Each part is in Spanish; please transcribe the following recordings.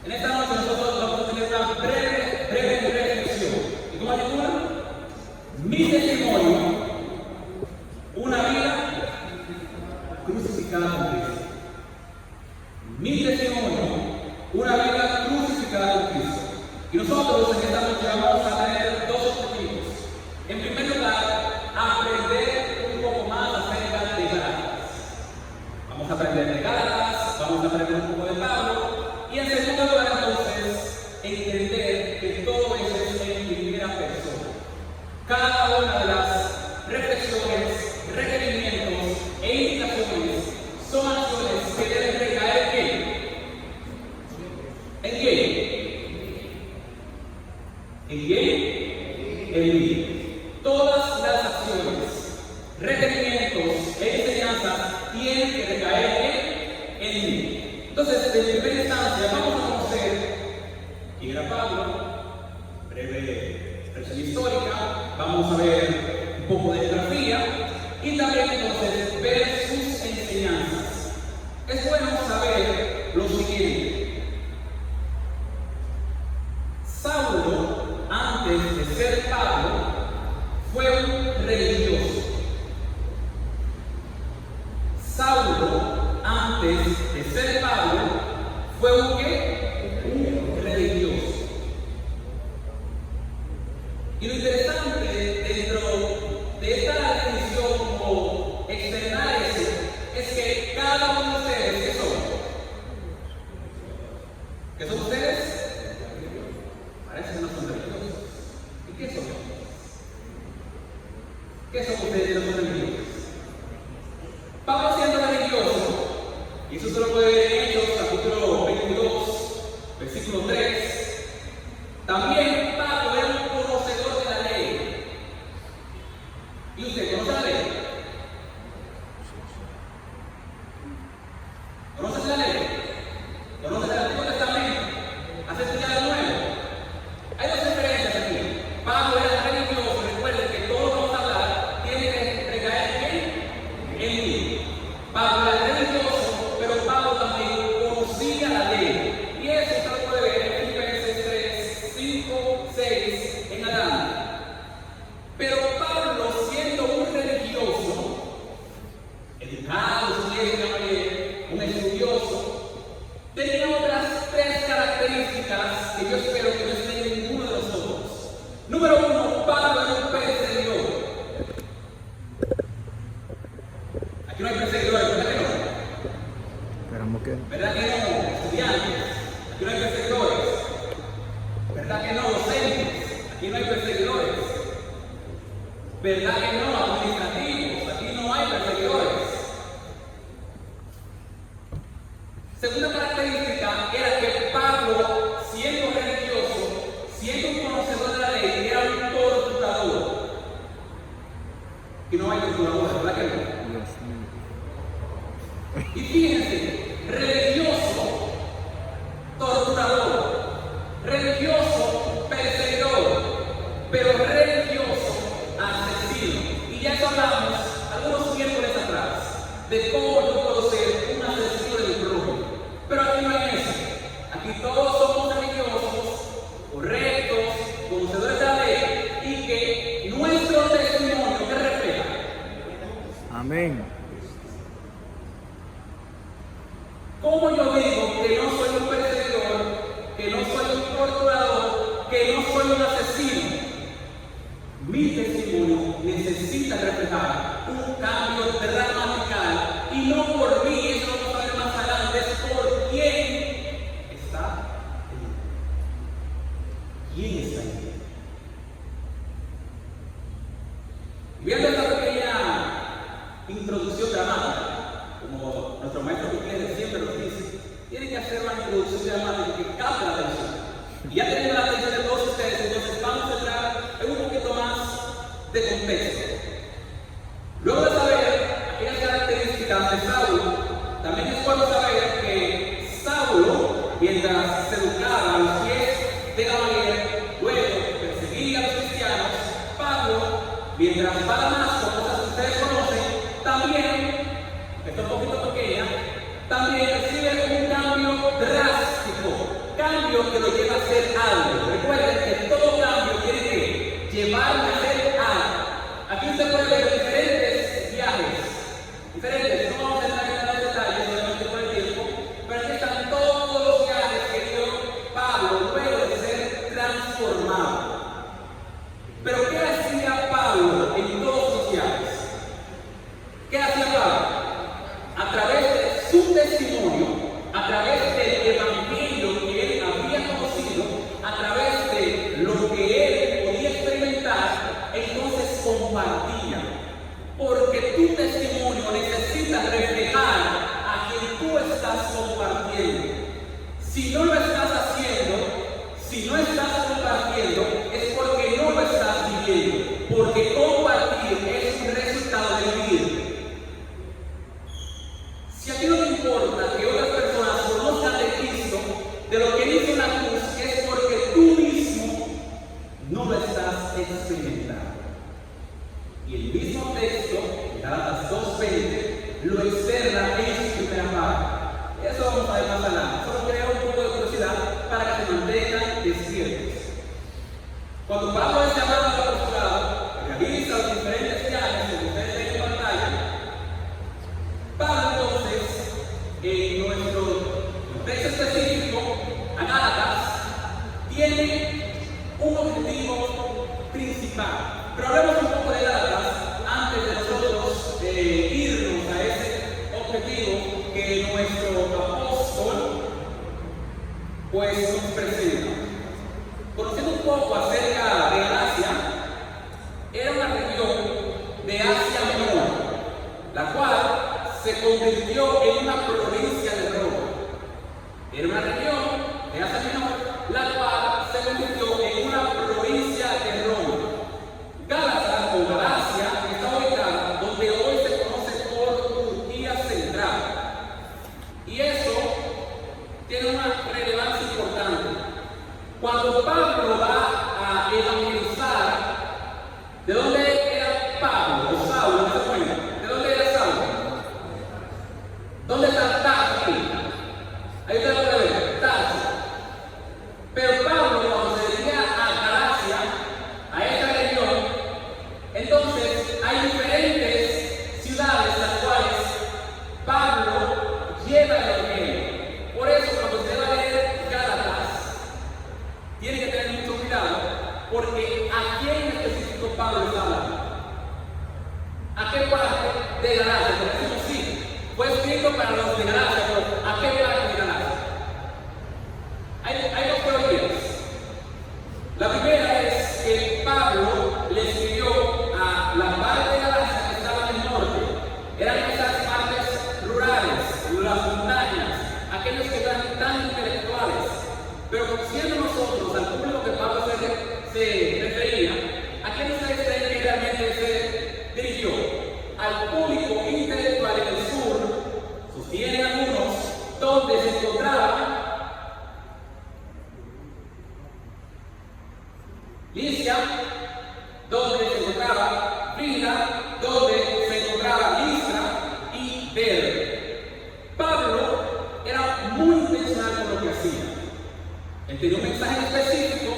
En esta noche nosotros vamos a tener una breve reflexión. ¿Y cómo titula? Mi testimonio, una vida crucificada con Cristo. Mi testimonio, una vida crucificada con Cristo. Y nosotros en esta noche vamos a tener dos objetivos. En primer lugar, aprender un poco más acerca de Gálatas. Vamos a aprender de Gálatas, vamos a aprender un poco de Pablo. Y en segundo lugar, entonces, entender que todo eso es en primera persona. Cada una de las reflexiones, requerimientos e indicaciones son acciones que deben recaer ¿en quién? ¿En quién? En mí. Todas las acciones, requerimientos e enseñanzas tienen que recaer en mí. Entonces, en primera instancia, vamos a conocer quién era Pablo, breve expresión histórica, vamos a ver un poco de biografía y también entonces ver sus enseñanzas. Es bueno saber lo siguiente. Saulo, antes de ser Pablo, fue un religioso. Saulo, antes de ser Pablo, fue un ¿qué? Un religioso. Y lo interesante dentro de esta definición o externar es que cada uno de ustedes, ¿qué son? ¿Qué son ustedes? Parece que no son religiosos. ¿Y qué son? ¿Qué son ustedes que no son religiosos? Pablo siendo religioso, y eso se lo puede ver en Hechos, capítulo 22, versículo 3. También Pablo era un conocedor de la ley. ¿Y usted conoce la ley? ¿Conoces la ley? ¿Conoces el Antiguo Testamento? ¿Has estudiado el Nuevo? Hay dos diferencias aquí. Pablo era religioso. Recuerden que todo lo que vamos a hablar tiene que recaer en mí. Pablo era religioso, pero Pablo también conocía la ley. Y eso usted lo puede ver en Filipenses 3, 5, 6 en adelante. Pero Pablo, siendo un religioso, educado, un estudioso, tenía otras tres características que yo espero que no estén en ninguno de nosotros. Número uno, Pablo era un perseguidor. Aquí no hay perseguidores, ¿verdad que no? Esperamos que. ¿Verdad que no? Estudiantes, aquí no hay perseguidores. ¿Verdad que no? Docentes, aquí no hay perseguidores. ¿Verdad que no? Administrativos, aquí no hay perseguidores. Segunda característica era que Pablo, siendo religioso, siendo un conocedor de la ley, era un torturador. Y no hay torturadores, ¿verdad que no? Dios mío. Y fíjense, religioso, torturador, religioso, perseguidor, pero religioso, asesino. Y ya hablamos algunos miércoles atrás de cómo yo puedo ser un asesino del prójimo. Pero aquí no hay eso. Aquí todos somos religiosos, correctos, conocedores de la ley y que nuestro testimonio que refleja. Amén. ¿Cómo yo digo que no soy un perseguidor, que no soy un torturador, que no soy un asesino? Mi testimonio necesita reflejar un cambio dramatical y no por mí, eso lo vamos a ver más adelante, es por quién está en mí. ¿Quién está en mí? Viendo esta pequeña introducción dramática, como nuestro maestro Gutiérrez siempre nos dice, tienen que hacer una introducción dramática que capte la atención. Y ya teniendo la atención de todos ustedes, entonces vamos a entrar en un poquito más de contexto. Luego de saber aquellas características de Saulo, también es bueno saber que Saulo, mientras se educaba a los pies de Gamaliel, luego perseguía a los cristianos, Pablo, mientras va a Damasco, cosas que ustedes conocen, también, esto es un poquito pequeña, también recibe un cambio drástico cambio que lo lleva a hacer algo. Recuerden que todo cambio tiene que llevarme a hacer algo. Aquí usted puede ver diferentes viajes, diferentes, no vamos a entrar en los detalles, obviamente por el tiempo, pero aquí están todos los viajes que dio Pablo luego de ser transformado. Pero ¿qué hacía Pablo en todos los viajes? ¿Qué hacía Pablo? A través de su testimonio, a través del evangelio que él había conocido, a través de lo que él podía experimentar, entonces compartía. Porque tu testimonio necesita reflejar a quien tú estás compartiendo. Si no lo estás haciendo, si no estás compartiendo, es porque no lo estás viviendo. Porque compartir es un resultado de vivir. Si a ti no te importa que otras personas conozcan de Cristo, de lo que Él hizo en la cruz, es porque tú mismo no lo estás experimentando. Y el mismo texto, Gálatas 2:20, lo externa en su primera parte. Eso vamos a ver más adelante. Solo crea un poco de curiosidad para que se mantengan despiertos. Cuando Pablo es llamado al apostolado, realiza los diferentes viajes que ustedes ven en pantalla. Pablo entonces, en nuestro texto específico, a Gálatas, tiene un objetivo principal. Pero hablemos un poco de Gálatas antes de nosotros irnos a ese objetivo que nuestro apóstol pues nos presenta. Conociendo un poco acerca de Galacia, era una región de Asia Menor, la cual se convirtió en una provincia de Roma. Era una región de Asia Menor, la cual se convirtió en una provincia de Roma. Gálatas o Galacia está ubicada donde hoy se conoce por Turquía Central. Y eso tiene una relevancia importante. Cuando Pablo va a evangelizar, ¿de dónde era Pablo o Saulo? ¿No se cuenta? ¿De dónde era Saulo? ¿Dónde está Tarso aquí? Ahí usted lo puede ver, Tarso. Pero Pablo, cuando se dirigía a Galacia, a esta región, entonces hay diferentes ciudades las cuales Pablo lleva el evangelio. Por eso, cuando usted va a leer Gálatas, tiene que tener mucho cuidado, porque ¿a quién en específico Pablo está hablando? ¿A qué parte de Galacia? Porque decimos sí, fue escrito para los de Galacia, pero ¿a qué parte de Galacia? Hay dos teorías. La primera es que Pablo le escribió a la parte de Galacia que estaba en el norte. Eran esas partes rurales, las montañas, aquellos que eran tan intelectuales. Pero conociendo nosotros al público que Pablo se refería, ¿a quién ustedes creen que realmente se dirigió? Al público intelectual en el sur, sostienen algunos, donde se encontraba Licia, donde se encontraba Frigia, donde se encontraba Listra y Derbe. Pablo era muy intencional con lo que hacía. Él tenía un mensaje específico,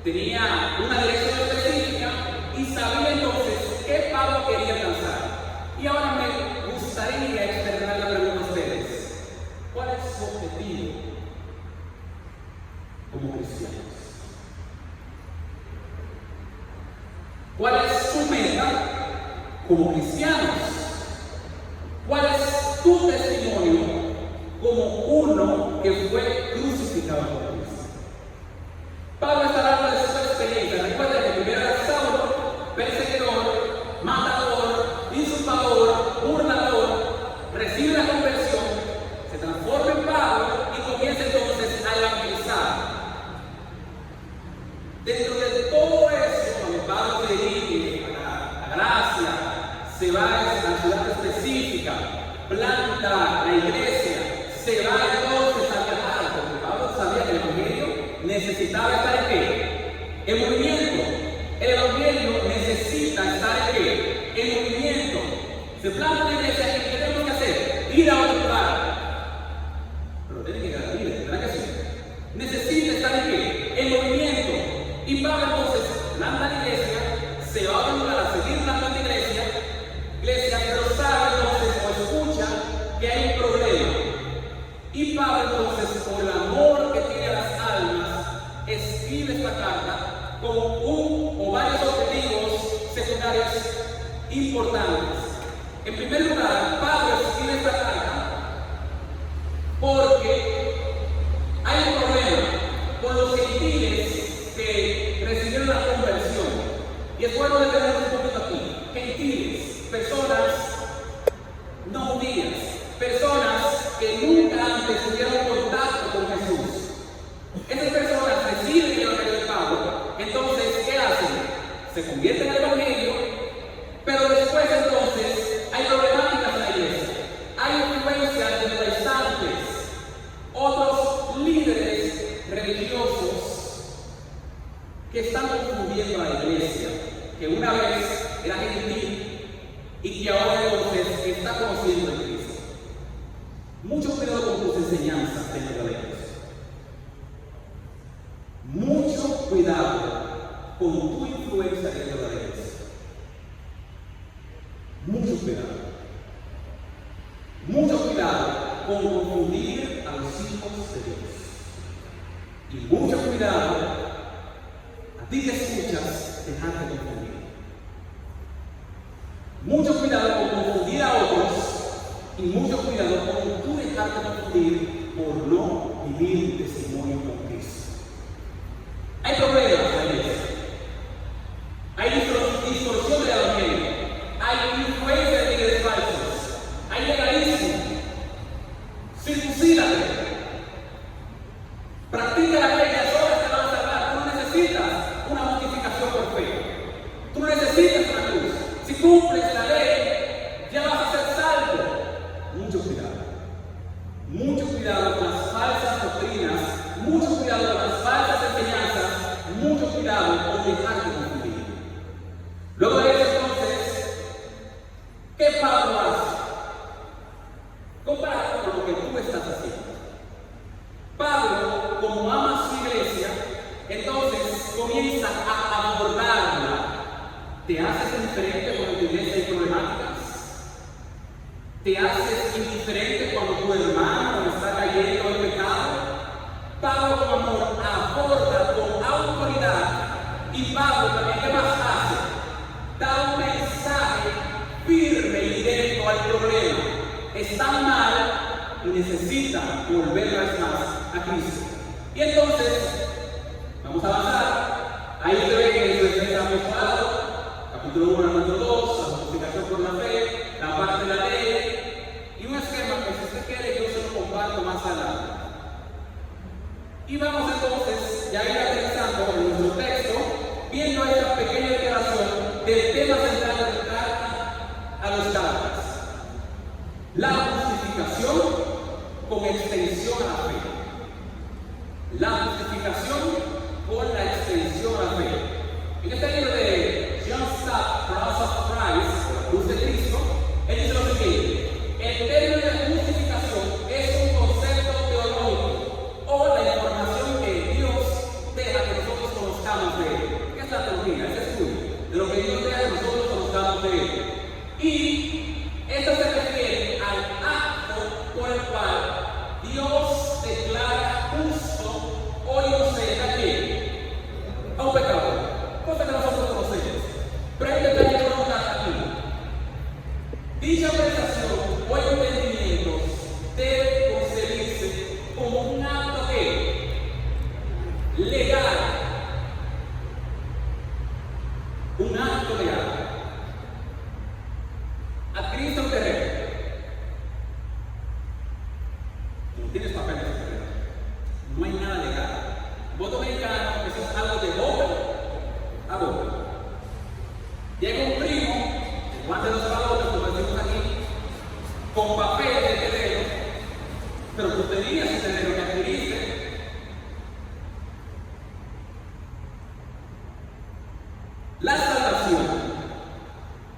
tenía una dirección específica y sabía entonces qué Pablo quería alcanzar. Y ahora me gustaría externar la pregunta a ustedes: ¿cuál es su objetivo como cristianos? ¿Cuál es su meta como cristianos? ¿Cuál es tu testimonio como uno que fue crucificado por Cristo? Pablo está hablando de su experiencia. Recuerden que primero era Saulo, perseguidor, matador, insultador, burlador, recibe la conversión, se transforma en Pablo y comienza entonces a evangelizar. Dentro de todo eso, cuando Pablo se dirige a Galacia, se va a la ciudad específica, planta la iglesia, se va entonces a viajar, porque Pablo sabía que el evangelio necesitaba estar en qué? En movimiento. El evangelio necesita estar en qué? En movimiento. Se planta la iglesia y ¿qué tenemos que hacer? Ir a otro lugar. Pero tiene que ir a la vida, ¿verdad que sí? importantes. En primer lugar, Pablo escribe esta carta porque hay un problema con los gentiles que recibieron la conversión. Y es bueno detenernos un poquito aquí. Gentiles, personas no judías, personas que nunca antes tuvieron contacto con Jesús. Esas personas reciben el Evangelio de Pablo. Entonces, ¿qué hacen? Se convierten al Evangelio, pero después entonces hay problemáticas en la iglesia. Hay influencias de judaizantes, otros líderes religiosos que están confundiendo a la iglesia, que una vez era gentil y que ahora entonces está conociendo a Cristo. Mucho cuidado con tus enseñanzas dentro de Dios. Mucho cuidado con tu influencia dentro de la iglesia. Mucho cuidado. Mucho cuidado con confundir a los hijos de Dios. Y mucho cuidado a ti que escuchas dejarte confundir. Mucho cuidado con confundir a otros y mucho cuidado con tú dejarte confundir por no vivir testimonio con Cristo. Hay problemas en la iglesia. Hay distorsión del evangelio. Hay influencia de líderes falsos. Hay legalismo. Circuncídate. Practica la ley, las obras te van a salvar. Tú no necesitas una justificación por fe. Tú no necesitas una cruz. Si cumples la ley, ya vas a ser salvo. Mucho cuidado. Mucho cuidado con las falsas doctrinas. Mucho cuidado con las falsas enseñanzas. Mucho cuidado con dejarte confundir. Luego de eso, entonces, ¿qué Pablo hace? Comparado con lo que tú estás haciendo. Pablo, como ama su iglesia, entonces comienza a abordarla. ¿Te haces indiferente cuando en tu iglesia hay problemáticas? ¿Te haces indiferente cuando tu hermano está cayendo en pecado? Pablo con amor aborda con autoridad. Y Pablo también, ¿qué más hace? Da un mensaje firme y directo al problema. Está mal y necesita volver una vez más a Cristo. Y entonces, vamos a avanzar. Ahí se ve que eso es el apostolado, capítulo 1 al capítulo 2, la justificación por la fe, la parte de la ley, y un esquema que si usted quiere yo se lo comparto más adelante. Y vamos entonces, ya ir aterrizando en nuestro texto, viendo esta pequeña declaración del tema central de la carta a los Gálatas. La justificación con extensión a la fe. La justificación con la extensión a la fe. En este libro de John Stott, Cross of Christ, la cruz de Cristo, él dice lo siguiente: el término de justificación es un concepto teológico o la información que Dios deja que nosotros conozcamos de Él. ¿Qué es la teología? Es el estudio de lo que Dios deja que nosotros conozcamos de Él. Y esto se refiere al acto por el cual Dios declara justo o inocente a quién? A un pecador. Cosa que nosotros conocemos. Pero hay detalles que vamos a dar aquí. Dicha prestación o entendimientos debe concebirse como un acto legal. Un acto legal. Adquiriste un terreno. No tienes papeles de terreno. No hay nada legal. Voto mexicano, eso es algo de boca a boca. Llega un primo, guante los valores, como decimos aquí, con papel de terreno, pero tú tenías ese terreno que adquiriste. La salvación,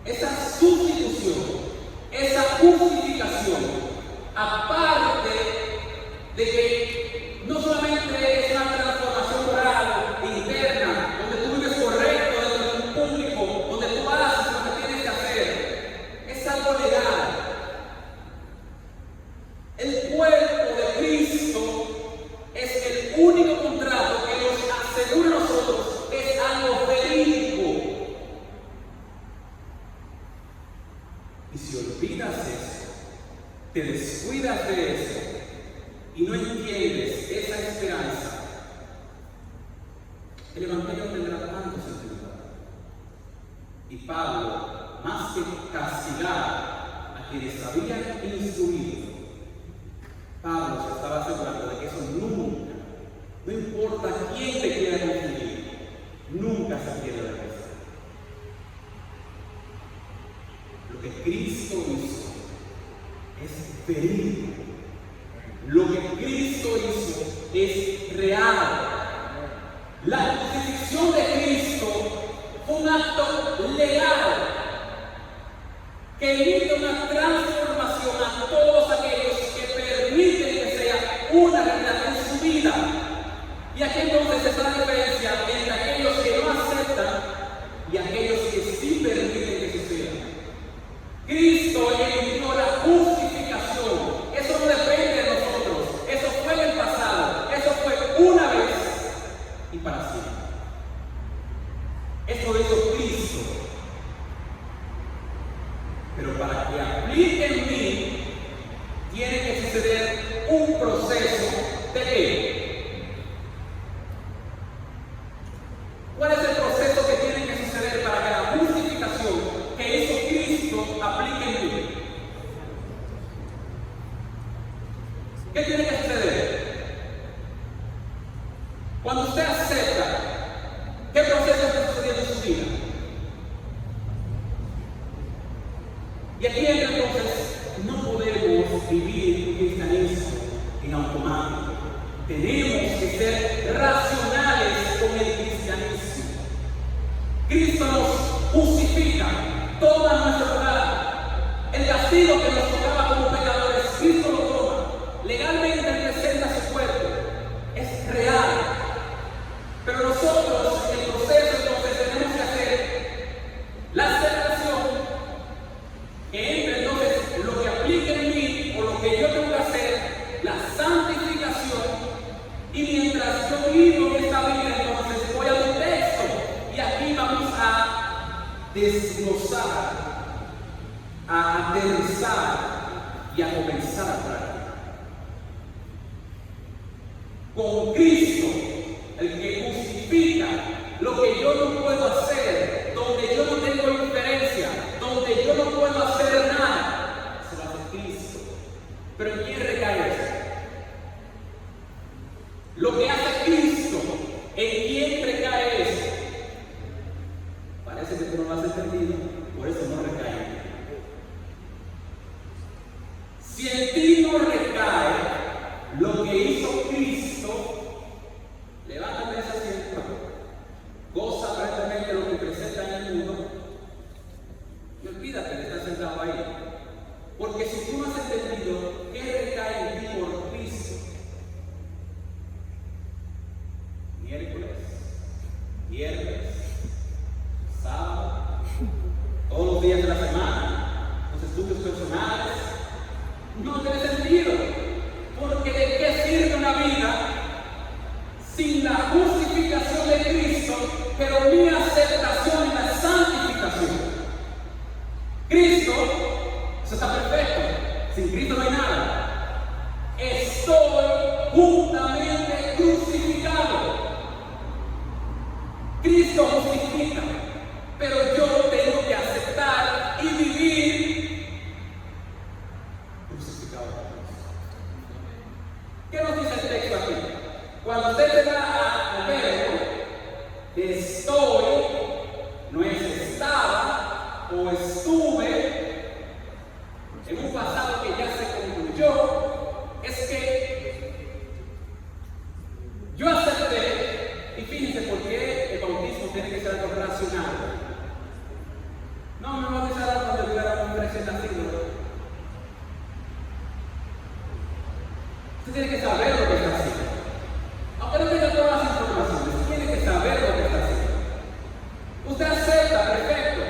esa sustitución, esa justificación, aparte de que no solamente es una transformación moral interna, donde tú vives correcto dentro de un público, donde tú haces lo que tienes que hacer, es algo legal. El cuerpo de Cristo es el único contrato que nos asegura a nosotros, es algo verídico. que les habían instruido, Pablo se estaba asegurando de que eso nunca, no importa quién te quiera confundir, nunca se pierde de vista. Lo que Cristo hizo es verídico. Lo que Cristo hizo es real. La crucifixión de Cristo fue un acto legal que evita una transformación a todos aquellos que permiten que sea una realidad en su vida. Y aquí entonces está la diferencia entre aquellos que no aceptan y aquellos que sí permiten que suceda. Cristo eliminó la justificación. Eso no depende de nosotros. Eso fue en el pasado. Eso fue una vez y para siempre. Eso lo hizo Cristo. Pero para que aplique en mí, tiene que suceder un proceso de qué. ¿Cuál es el proceso que tiene que suceder para que la justificación que hizo Cristo aplique en mí? ¿Qué tiene que suceder? Cuando usted acepta, ¿qué proceso está sucediendo en su vida? Y aquí entonces no podemos vivir un cristianismo en automático. Tenemos que ser racionales con el cristianismo. Cristo nos justifica toda nuestra maldad. El castigo que nos tocaba como pecadores, Cristo lo toma. Legalmente representa su cuerpo. Es real. Pero nosotros, en el proceso, entonces tenemos que hacer la separación que entre entonces lo que aplica en mí o lo que yo tengo que hacer, la santificación. Y mientras yo vivo esta vida, entonces voy a un texto y aquí vamos a desglosar, a aterrizar y a comenzar a practicar. Con Cristo, el que justifica lo que yo no puedo hacer, donde yo no tengo inferencia, donde yo no puedo hacer nada, eso lo hace Cristo. Pero ¿en quién recae eso? Lo que hace Cristo, ¿en quién recae eso? Parece que tú no lo has entendido, por eso no recae en ti. Si en ti no recae lo que hizo Cristo, levántate ese asiento, goza aparentemente lo que presenta en el mundo y olvídate de estar sentado ahí. Porque si tú no has entendido qué recae en ti por Cristo, miércoles, viernes, sábado, todos los días de la semana, los estudios personales, no tiene sentido. Porque ¿de qué sirve una vida sin la justificación de Cristo, pero mi aceptación y la santificación? Cristo, eso está perfecto. Sin Cristo no hay nada. Estoy juntamente crucificado. Cristo justifica, pero yo tengo que aceptar y vivir crucificado. ¿Qué nos dice el texto aquí? Cuando usted se va al verbo, estoy, no es estaba o estuve, en un pasado que ya se concluyó, es que yo acepté, y fíjense por qué el bautismo tiene que ser algo racional. No me voy a bautizar cuando yo era un recién nacido. Usted tiene que saber lo que está haciendo. Aunque no tenga todas las informaciones, tiene que saber lo que está haciendo. Usted acepta, perfecto.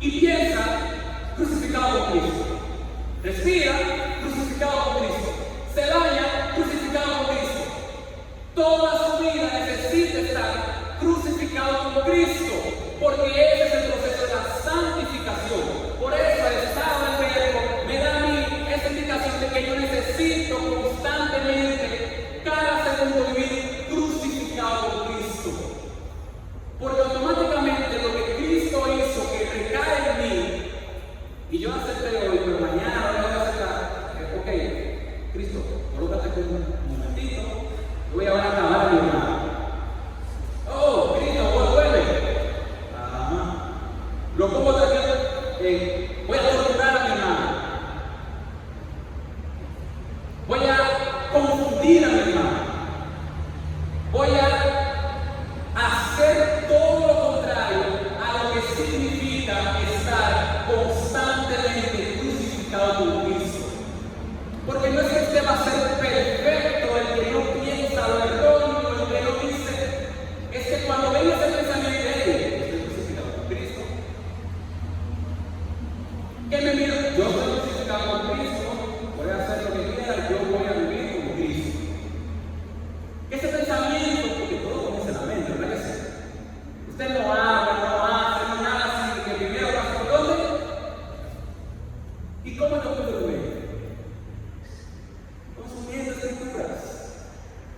Y piensa, crucificado con Cristo. Respira, crucificado con Cristo. Se baña, crucificado con Cristo. Toda su vida necesita estar crucificado con Cristo, porque ese es el proceso de la santificación. Por eso el estado del verbo me da a mí esa indicación de que yo necesito constantemente, cada segundo vivir crucificado con Cristo. Porque automáticamente lo que Cristo hizo que recae en mí, y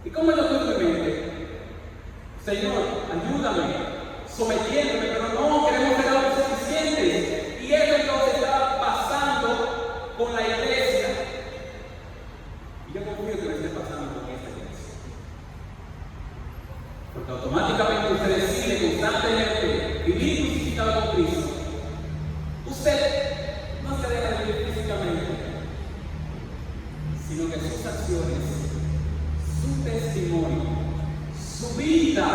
¿Y cómo yo tuve en mente? Señor, ayúdame, sometiéndome, pero no queremos ser autosuficientes. Y eso entonces está pasando con la iglesia. Y yo confío que lo esté pasando con esta iglesia. Porque automáticamente usted decide constantemente vivir crucificado con Cristo. Usted no se deja de vivir físicamente, sino que sus acciones, su testimonio, su vida,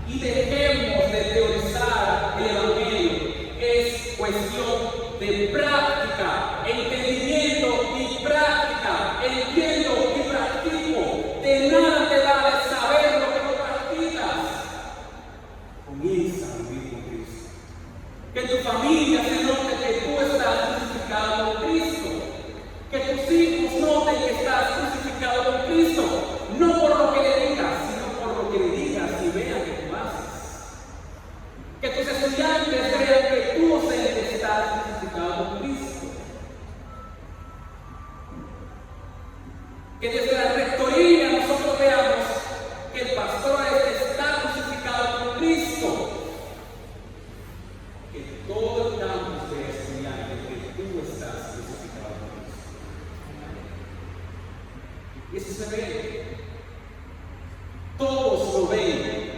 y dejemos de teorizar el Evangelio, es cuestión de práctica, entendimiento y práctica, entiendo y practico. De nada te vale saber lo que no practicas. Comienza a vivir con Cristo. Que tu familia se note que tú estás crucificado con Cristo. Que tus hijos noten que estás crucificado con Cristo. No por lo que le digas, sino por lo que le digas y vean que tú haces. Que tus estudiantes vean que tú docente estás crucificado con Cristo. Que desde la rectoría nosotros veamos que el pastor está crucificado con Cristo. Que todo el campus de estudiantes que tú estás crucificado con Cristo. Y eso se ve. Todos lo ven.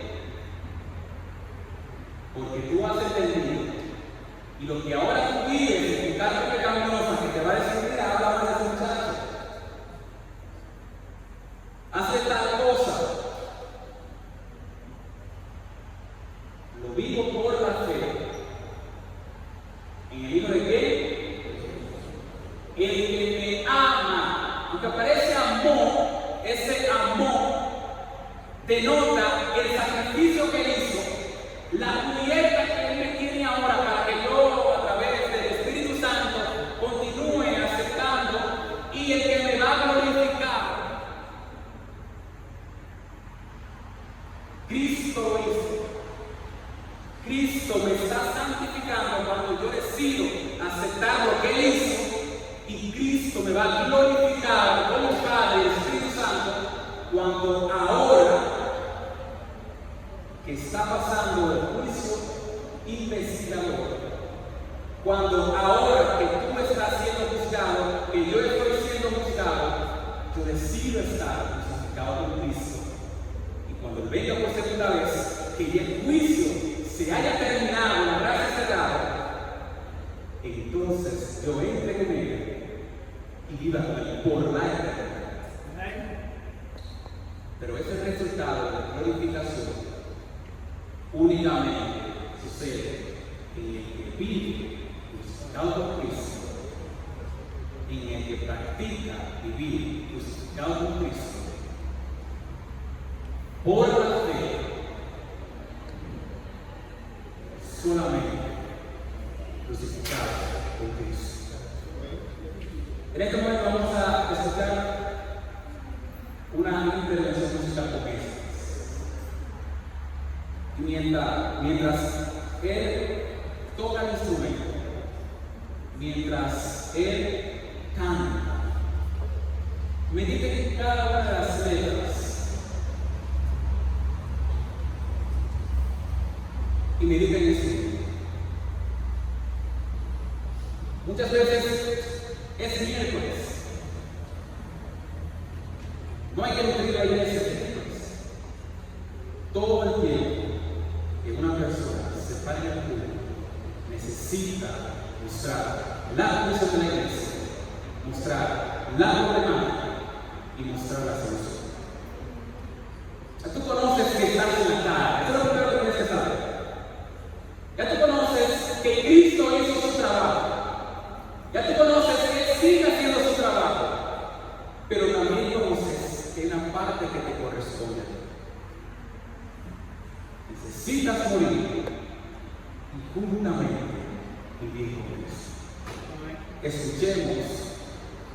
Porque tú has entendido. Y lo que ahora tú vives en tu carro pecaminosa que te va a decir, mira, habla más de ese muchacho. Hace tal cosa. Lo vivo por la fe. ¿En el Hijo de qué? El que me ama. Aunque parece amor, ese amor denota el sacrificio que hizo, la libertad que Él me tiene ahora para que yo, a través del Espíritu Santo, continúe aceptando, y el que me va a glorificar. Cristo lo hizo. Cristo me está santificando cuando yo decido aceptar lo que Él hizo, y Cristo me va a glorificar con el Padre y el Espíritu Santo cuando ahora que está pasando el juicio investigador, cuando ahora que tú estás siendo juzgado, que yo estoy siendo juzgado, yo decido estar crucificado con Cristo. Y cuando Él venga por segunda vez, que ya el juicio se haya terminado, la gracia cerrada, entonces yo entre con Él y viva con Él por la eternidad. Pero ese resultado de la glorificación únicamente sucede en el que vive crucificado con Cristo, en el que practica vivir crucificado con Cristo, por la fe, solamente crucificado con Cristo. En este momento vamos a escuchar una intervención musical con Cristo. Mientras Él toca el instrumento, mientras Él canta, medite en cada una de las letras y medite en eso. Muchas veces es miércoles. No hay que nutrir la iglesia de miércoles. Todo el tiempo que una persona se pare en el público necesita mostrar la función de la iglesia, mostrar la problemática y mostrar la solución. Ya tú conoces que estás en la cara, eso es lo primero que tienes que saber. Ya tú conoces que Cristo hizo su trabajo, ya tú conoces que Él sigue haciendo su trabajo, pero también conoces que hay una parte que te corresponde a ti. Necesitas morir y juntamente vivir con Cristo. Escuchemos,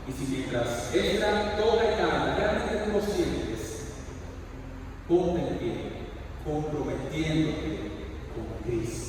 y si mientras esta toca y canta, realmente tú lo sientes, ponte en pie, comprometiéndote con Cristo.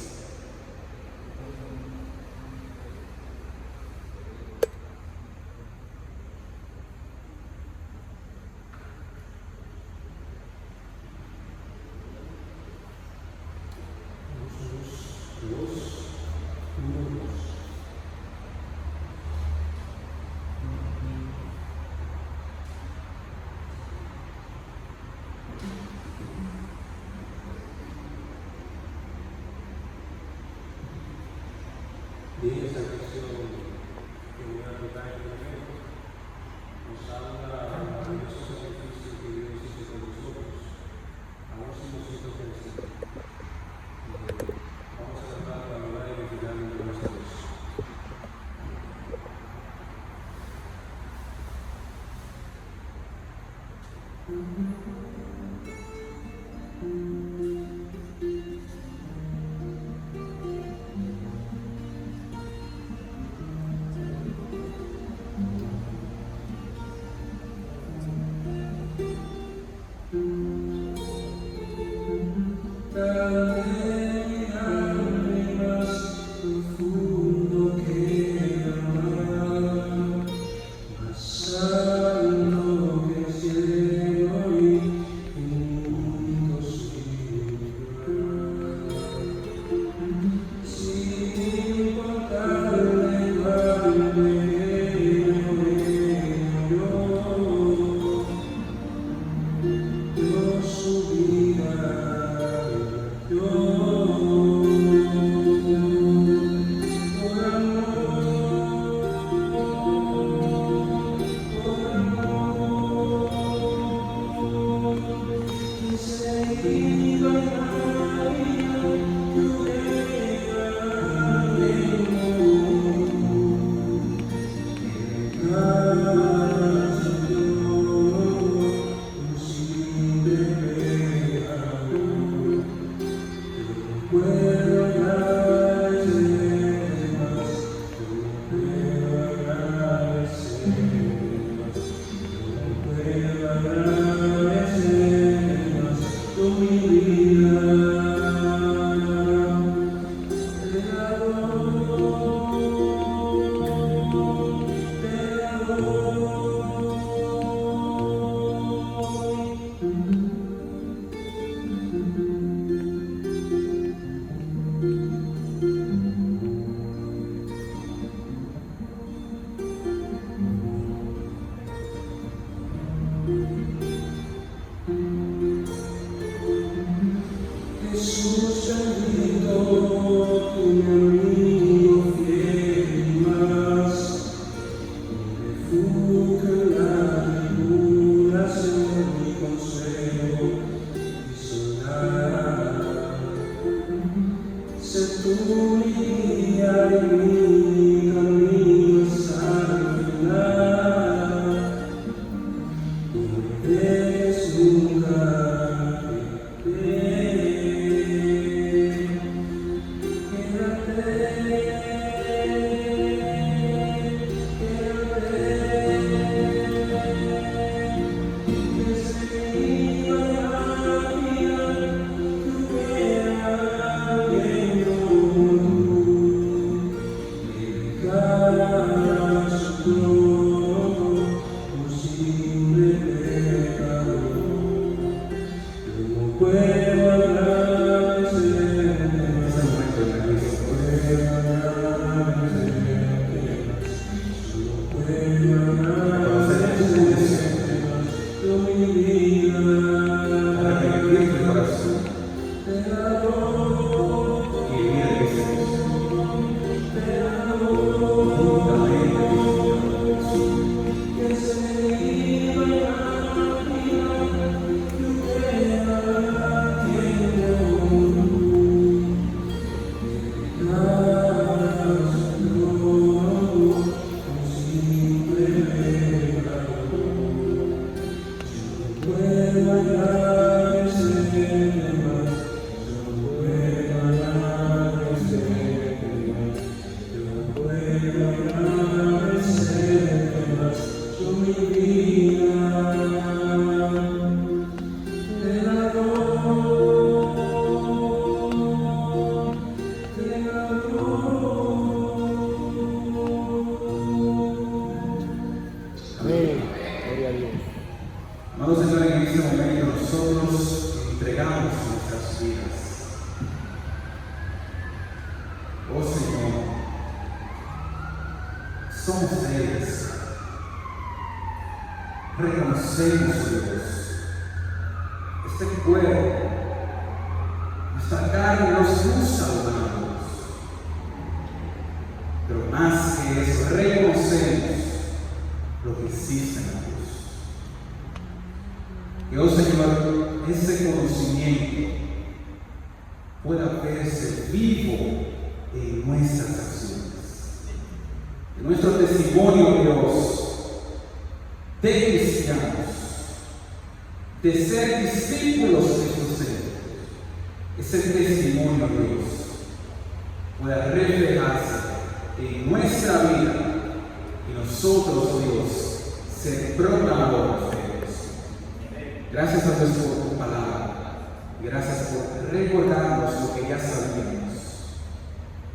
Amado Señor, en este momento nosotros entregamos nuestras vidas. Oh Señor, somos débiles. Reconocemos, Dios, este cuerpo, esta carne nos gusta adorados. Pero más que eso, reconocemos lo que existe en la cruz. Que, oh Señor, ese conocimiento pueda verse vivo en nuestras acciones, en nuestro testimonio, Dios, de cristianos, de ser discípulos de José, ese testimonio de Dios pueda reflejarse en nuestra vida y nosotros, oh Dios, ser proclamadores de Dios. Gracias a Dios por tu palabra. Gracias por recordarnos lo que ya sabíamos.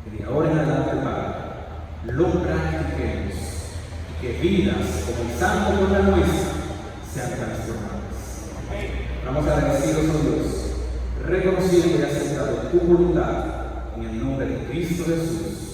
Que de ahora en adelante, Padre, lo practiquemos y que vidas comenzando con la nuestra sean transformadas. Estamos agradecidos a Dios, reconociendo y aceptando tu voluntad en el nombre de Cristo Jesús.